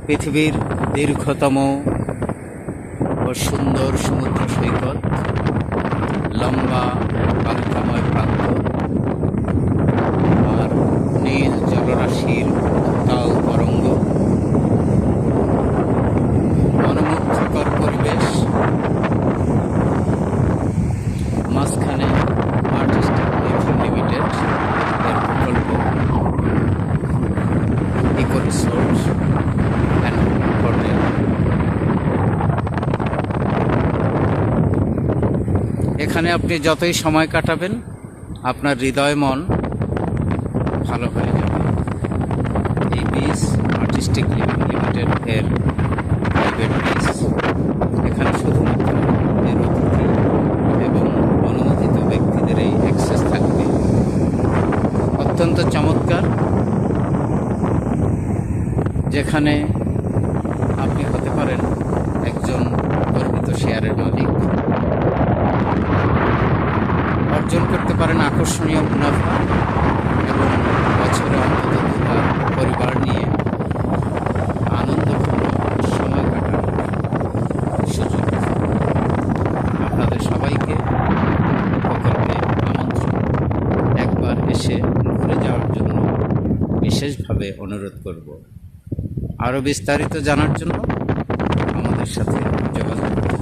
পৃথিবীর দীর্ঘতম ও সুন্দর সমুদ্র সৈকত, লম্বা বালুকাময় প্রান্ত আর নীল জলরাশির উত্তাল তরঙ্গ, মনোমুগ্ধকর পরিবেশ, মাঝখানে আর্টিস্টিক লিমিটেড এর প্রকল্প ইকো রিসোর্ট অ্যান্ড হোটেল। এখানে আপনি যতই সময় কাটাবেন আপনার হৃদয় মন ভালো হয়ে যাবে। এই বিচ আর্টিস্টিক লিমিটেড এর প্রাইভেট বিচ। এখানে শুধুমাত্র এর অতিথি এবং অনুমোদিত ব্যক্তিদের এই অ্যাক্সেস থাকবে। অত্যন্ত চমৎকার, যেখানে আপনি হতে পারেন একজন গর্বিত শেয়ারের মালিক, অর্জন করতে পারেন আকর্ষণীয় মুনাফা এবং বছরে অন্তত দুবার পরিবার নিয়ে আনন্দপূর্ণ সময় কাটানোর সুযোগ। আপনাদের সবাইকে প্রকল্পে আমন্ত্রণ, একবার এসে ঘুরে যাওয়ার জন্য বিশেষভাবে অনুরোধ করব। আরও বিস্তারিত জানার জন্য আমাদের সাথে যোগাযোগ করুন।